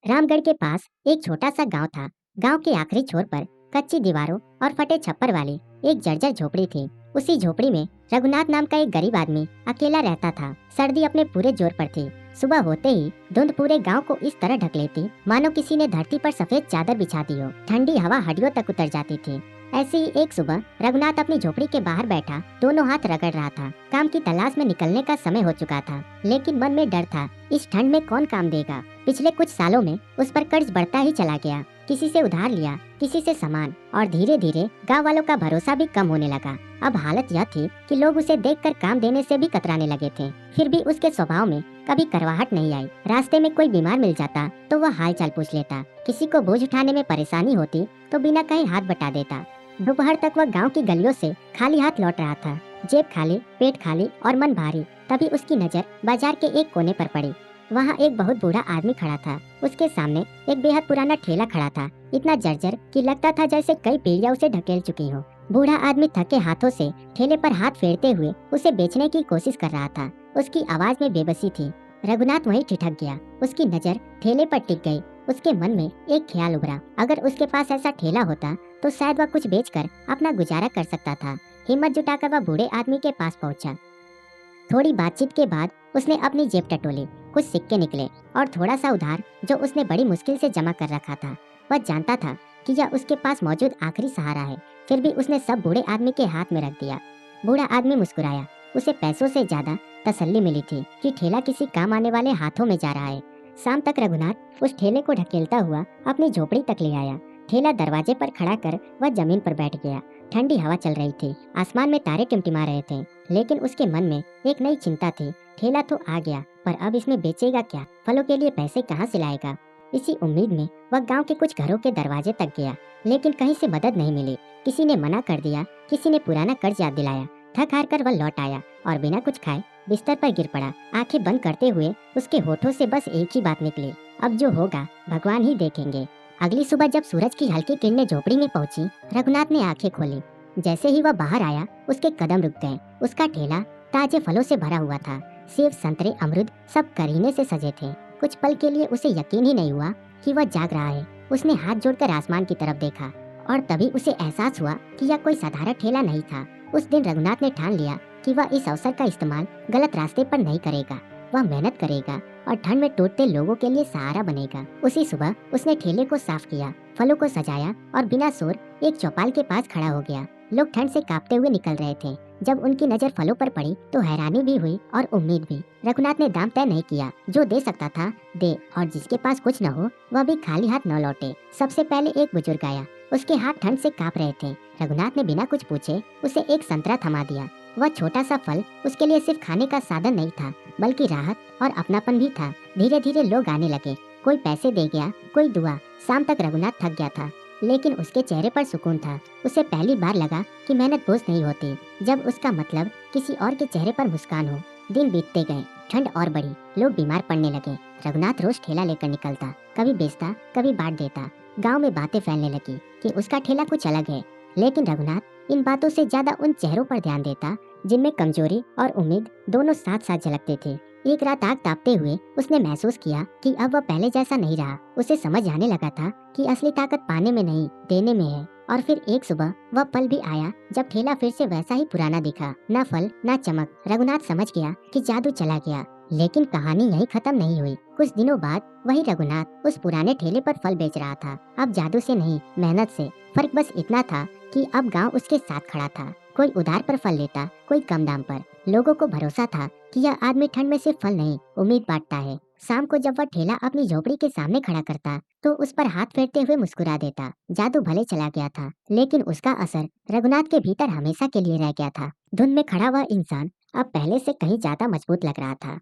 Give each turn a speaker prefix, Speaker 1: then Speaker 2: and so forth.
Speaker 1: रामगढ़ के पास एक छोटा सा गांव था। गांव के आखिरी छोर पर कच्ची दीवारों और फटे छप्पर वाली एक जर्जर झोपड़ी थी। उसी झोपड़ी में रघुनाथ नाम का एक गरीब आदमी अकेला रहता था। सर्दी अपने पूरे जोर पर थी। सुबह होते ही धुंध पूरे गांव को इस तरह ढक लेती मानो किसी ने धरती पर सफेद चादर बिछा दी हो। ठंडी हवा हड्डियों तक उतर जाती थी। ऐसी ही एक सुबह रघुनाथ अपनी झोपड़ी के बाहर बैठा दोनों हाथ रगड़ रहा था। काम की तलाश में निकलने का समय हो चुका था, लेकिन मन में डर था, इस ठंड में कौन काम देगा। पिछले कुछ सालों में उस पर कर्ज बढ़ता ही चला गया। किसी से उधार लिया, किसी से सामान, और धीरे धीरे गांव वालों का भरोसा भी कम होने लगा। अब हालत यह थी कि लोग उसे देखकर काम देने से भी कतराने लगे थे। फिर भी उसके स्वभाव में कभी करवाहट नहीं आई। रास्ते में कोई बीमार मिल जाता तो वह हालचाल पूछ लेता। किसी को बोझ उठाने में परेशानी होती तो बिना कहे हाथ बटा देता। दोपहर तक वह गांव की गलियों से खाली हाथ लौट रहा था। जेब खाली, पेट खाली और मन भारी। तभी उसकी नजर बाजार के एक कोने पर पड़ी। वहाँ एक बहुत बूढ़ा आदमी खड़ा था। उसके सामने एक बेहद पुराना ठेला खड़ा था, इतना जर्जर कि लगता था जैसे कई पीढ़ियां उसे ढकेल चुकी हो। बूढ़ा आदमी थके हाथों से ठेले पर हाथ फेरते हुए उसे बेचने की कोशिश कर रहा था। उसकी आवाज में बेबसी थी। रघुनाथ वहीं ठिठक गया। उसकी नजर ठेले पर टिक गई। उसके मन में एक ख्याल उभरा, अगर उसके पास ऐसा ठेला होता तो शायद वह कुछ बेचकर अपना गुजारा कर सकता था। हिम्मत जुटाकर वह बूढ़े आदमी के पास पहुंचा। थोड़ी बातचीत के बाद उसने अपनी जेब टटोली। कुछ सिक्के निकले और थोड़ा सा उधार जो उसने बड़ी मुश्किल से जमा कर रखा था। वह जानता था कि यह उसके पास मौजूद आखिरी सहारा है। फिर भी उसने सब बूढ़े आदमी के हाथ में रख दिया। बूढ़ा आदमी मुस्कुराया। उसे पैसों से ज्यादा तसल्ली मिली थी कि ठेला किसी काम आने वाले हाथों में जा रहा है। शाम तक रघुनाथ उस ठेले को ढकेलता हुआ अपनी झोपड़ी तक ले आया। ठेला दरवाजे पर खड़ा कर वह जमीन पर बैठ गया। ठंडी हवा चल रही थी। आसमान में तारे टिमटिमा रहे थे, लेकिन उसके मन में एक नई चिंता थी। ठेला तो आ गया, पर अब इसमें बेचेगा क्या? फलों के लिए पैसे कहाँ से लाएगा? इसी उम्मीद में वह गांव के कुछ घरों के दरवाजे तक गया, लेकिन कहीं से मदद नहीं मिली। किसी ने मना कर दिया, किसी ने पुराना कर्ज याद दिलाया। थक हार कर वह लौट आया और बिना कुछ खाए बिस्तर पर गिर पड़ा। आंखें बंद करते हुए उसके होठों से बस एक ही बात निकली, अब जो होगा भगवान ही देखेंगे। अगली सुबह जब सूरज की हल्की किरणें झोपड़ी में पहुंची, रघुनाथ ने आंखें खोली। जैसे ही वह बाहर आया, उसके कदम रुक गए। उसका ठेला ताजे फलों से भरा हुआ था। सेब, संतरे, अमरूद सब करीने से सजे थे। कुछ पल के लिए उसे यकीन ही नहीं हुआ कि वह जाग रहा है। उसने हाथ जोड़कर आसमान की तरफ देखा और तभी उसे एहसास हुआ कि यह कोई साधारण ठेला नहीं था। उस दिन रघुनाथ ने ठान लिया कि वह इस अवसर का इस्तेमाल गलत रास्ते पर नहीं करेगा। वह मेहनत करेगा और ठंड में टूटते लोगों के लिए सहारा बनेगा। उसी सुबह उसने ठेले को साफ किया, फलों को सजाया और बिना शोर एक चौपाल के पास खड़ा हो गया। लोग ठंड से कांपते हुए निकल रहे थे। जब उनकी नजर फलों पर पड़ी तो हैरानी भी हुई और उम्मीद भी। रघुनाथ ने दाम तय नहीं किया। जो दे सकता था दे, और जिसके पास कुछ न हो वह भी खाली हाथ न लौटे। सबसे पहले एक बुजुर्ग आया। उसके हाथ ठंड से कांप रहे थे। रघुनाथ ने बिना कुछ पूछे उसे एक संतरा थमा दिया। वह छोटा सा फल उसके लिए सिर्फ खाने का साधन नहीं था, बल्कि राहत और अपनापन भी था। धीरे धीरे लोग आने लगे। कोई पैसे दे गया, कोई दुआ। शाम तक रघुनाथ थक गया था, लेकिन उसके चेहरे पर सुकून था। उसे पहली बार लगा कि मेहनत बोझ नहीं होती, जब उसका मतलब किसी और के चेहरे पर मुस्कान हो। दिन बीतते गए, ठंड और बढ़ी, लोग बीमार पड़ने लगे। रघुनाथ रोज ठेला लेकर निकलता, कभी बेचता, कभी बांट देता। गांव में बातें फैलने लगी कि उसका ठेला कुछ अलग है, लेकिन रघुनाथ इन बातों से ज्यादा उन चेहरों पर ध्यान देता जिनमें कमजोरी और उम्मीद दोनों साथ साथ झलकते थे। एक रात आग तापते हुए उसने महसूस किया कि अब वह पहले जैसा नहीं रहा। उसे समझ आने लगा था कि असली ताकत पाने में नहीं, देने में है। और फिर एक सुबह वह पल भी आया जब ठेला फिर से वैसा ही पुराना दिखा। ना फल, ना चमक। रघुनाथ समझ गया कि जादू चला गया। लेकिन कहानी यहीं खत्म नहीं हुई। कुछ दिनों बाद वही रघुनाथ उस पुराने ठेले पर फल बेच रहा था। अब जादू से नहीं, मेहनत से। फर्क बस इतना था कि अब गांव उसके साथ खड़ा था। कोई उधार पर फल लेता, कोई कम दाम पर। लोगों को भरोसा था कि यह आदमी ठंड में सिर्फ फल नहीं, उम्मीद बांटता है। शाम को जब वह ठेला अपनी झोपड़ी के सामने खड़ा करता तो उस पर हाथ फेरते हुए मुस्कुरा देता। जादू भले चला गया था, लेकिन उसका असर रघुनाथ के भीतर हमेशा के लिए रह गया था। धुंध में खड़ा हुआ इंसान अब पहले से कहीं ज्यादा मजबूत लग रहा था।